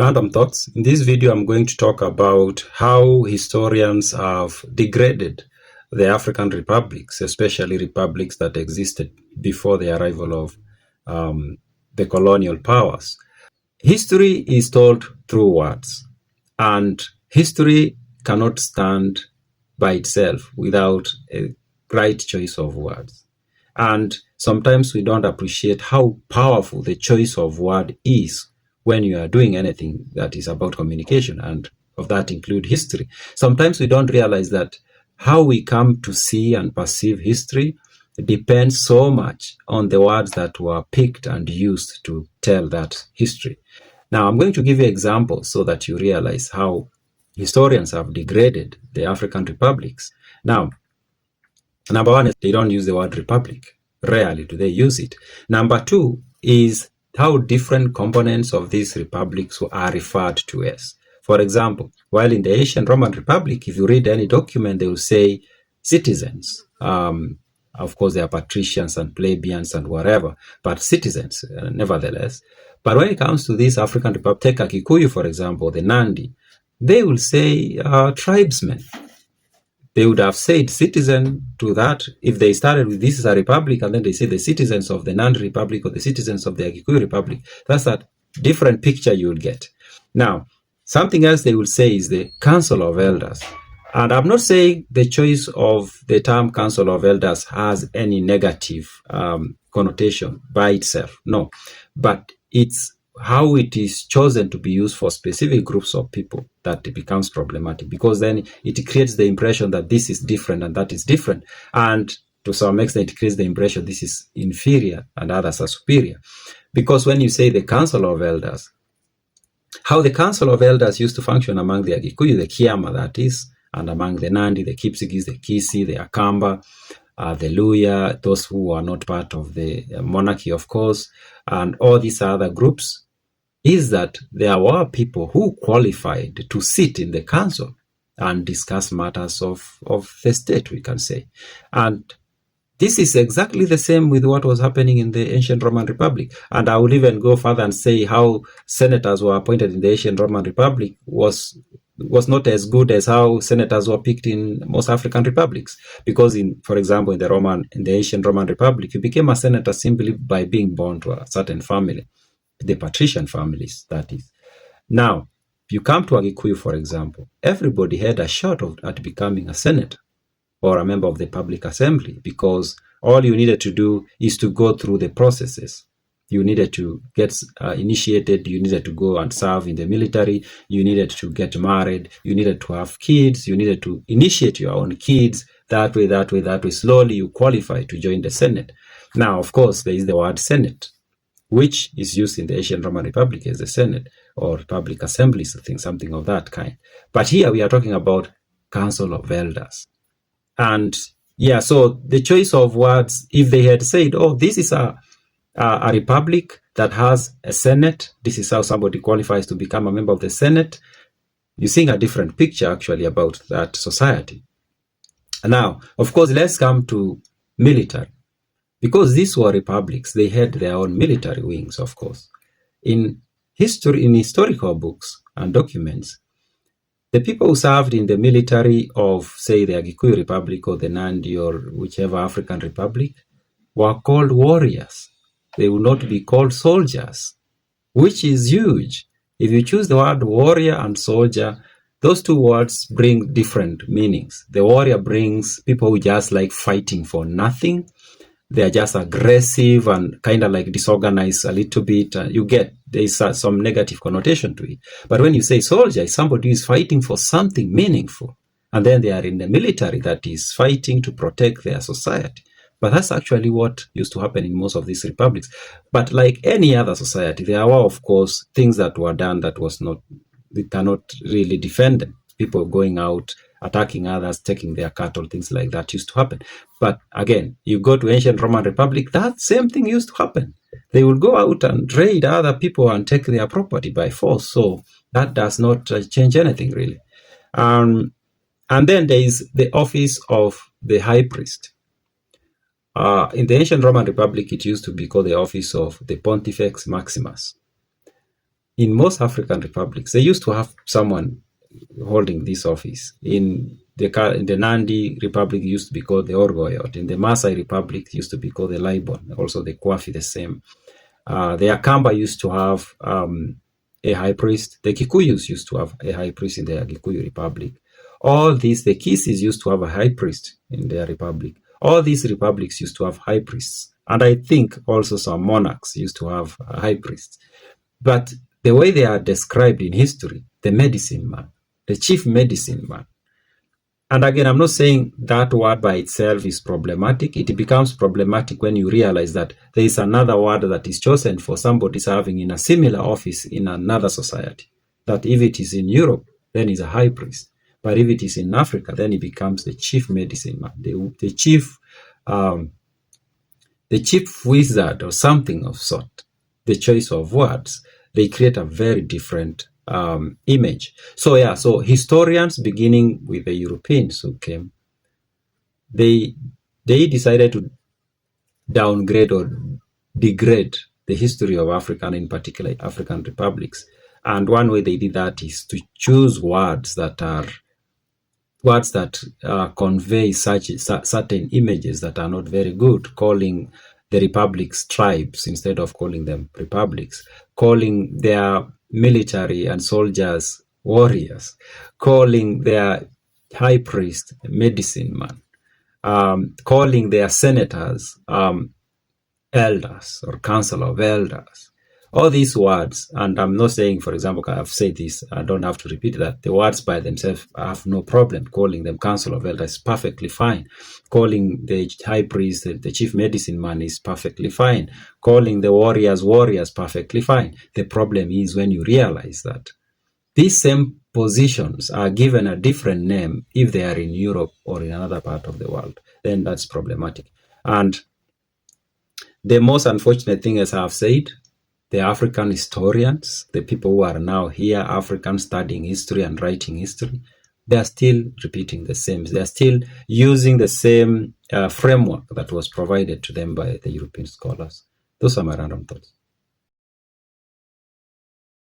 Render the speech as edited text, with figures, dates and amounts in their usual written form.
Random thoughts. In this video, I'm going to talk about how historians have degraded the African republics, especially republics that existed before the arrival of the colonial powers. History is told through words, and history cannot stand by itself without a right choice of words. And sometimes we don't appreciate how powerful the choice of word is when you are doing anything that is about communication, and of that include history. Sometimes we don't realize that how we come to see and perceive history depends so much on the words that were picked and used to tell that history. Now, I'm going to give you examples so that you realize how historians have degraded the African republics. Now, number one is they don't use the word republic. Rarely do they use it. Number two is how different components of these republics are referred to as. For example, while in the ancient Roman Republic, if you read any document, they will say citizens. Of course, they are patricians and plebeians and whatever, but citizens, nevertheless. But when it comes to this African Republic, take Agikuyu, for example, the Nandi, they will say tribesmen. They would have said citizen to that if they started with this is a republic and then they say the citizens of the Nandi Republic or the citizens of the Agikuyu Republic. That's a different picture you will get. Now, something else they will say is the Council of Elders. And I'm not saying the choice of the term Council of Elders has any negative connotation by itself. No, but it's how it is chosen to be used for specific groups of people that it becomes problematic, because then it creates the impression that this is different and that is different. And to some extent, it creates the impression this is inferior and others are superior. Because when you say the Council of Elders, how the Council of Elders used to function among the Agikuyu, the Kiama that is, and among the Nandi, the Kipsigis, the Kisii, the Akamba, the Luya, those who are not part of the monarchy, of course, and all these other groups, is that there were people who qualified to sit in the council and discuss matters of the state, we can say. And this is exactly the same with what was happening in the ancient Roman Republic. And I will even go further and say how senators were appointed in the ancient Roman Republic was not as good as how senators were picked in most African republics. Because for example, in the ancient Roman Republic, you became a senator simply by being born to a certain family. The patrician families, that is. Now, you come to Agikuyu, for example, everybody had a shot at becoming a senator or a member of the public assembly, because all you needed to do is to go through the processes. You needed to get initiated, you needed to go and serve in the military, you needed to get married, you needed to have kids, you needed to initiate your own kids, that way, slowly you qualify to join the Senate. Now, of course, there is the word Senate, which is used in the ancient Roman Republic as the Senate or public assemblies, something of that kind. But here we are talking about Council of Elders. And yeah, so the choice of words, if they had said, oh, this is a republic that has a Senate, this is how somebody qualifies to become a member of the Senate, you're seeing a different picture actually about that society. Now, of course, let's come to military. Because these were republics, they had their own military wings, of course. In historical books and documents, the people who served in the military of, say, the Agikuyu Republic or the Nandi or whichever African republic were called warriors. They would not be called soldiers, which is huge. If you choose the word warrior and soldier, those two words bring different meanings. The warrior brings people who just like fighting for nothing. They are just aggressive and kind of like disorganized a little bit. You get there is some negative connotation to it. But when you say soldier, it's somebody who is fighting for something meaningful. And then they are in the military that is fighting to protect their society. But that's actually what used to happen in most of these republics. But like any other society, there were, of course, things that were done that we cannot really defend them. People going out, attacking others, taking their cattle, things like that used to happen. But again, you go to ancient Roman Republic, that same thing used to happen. They will go out and raid other people and take their property by force. So that does not change anything really. And then there is the office of the high priest. In the ancient Roman Republic, it used to be called the office of the Pontifex Maximus. in most African republics, they used to have someone holding this office. In the Nandi Republic, it used to be called the Orgoyot. In the Maasai Republic, it used to be called the Laibon. Also, the Kwafi, the same. The Akamba used to have a high priest. The Kikuyus used to have a high priest in the Agikuyu Republic. All these, the Kisis used to have a high priest in their republic. All these republics used to have high priests. And I think also some monarchs used to have a high priest. But the way they are described in history, the medicine man, the chief medicine man. And again, I'm not saying that word by itself is problematic. It becomes problematic when you realize that there is another word that is chosen for somebody serving in a similar office in another society. That if it is in Europe, then he's a high priest. But if it is in Africa, then he becomes the chief medicine man, the chief wizard or something of sort. The choice of words, they create a very different image. So historians, beginning with the Europeans who came, they decided to downgrade or degrade the history of Africa, and in particular African republics. And one way they did that is to choose words that convey certain images that are not very good, calling the republics tribes instead of calling them republics, calling their military and soldiers warriors, calling their high priest medicine man, calling their senators elders or council of elders. All these words, and I'm not saying, for example, I've said this, I don't have to repeat that. The words by themselves, I have no problem. Calling them council of elders is perfectly fine. Calling the high priest, the chief medicine man is perfectly fine. Calling the warriors, perfectly fine. The problem is when you realize that these same positions are given a different name if they are in Europe or in another part of the world, then that's problematic. And the most unfortunate thing, as I've said, the African historians, the people who are now here, Africans studying history and writing history, they are still repeating the same. They are still using the same framework that was provided to them by the European scholars. Those are my random thoughts.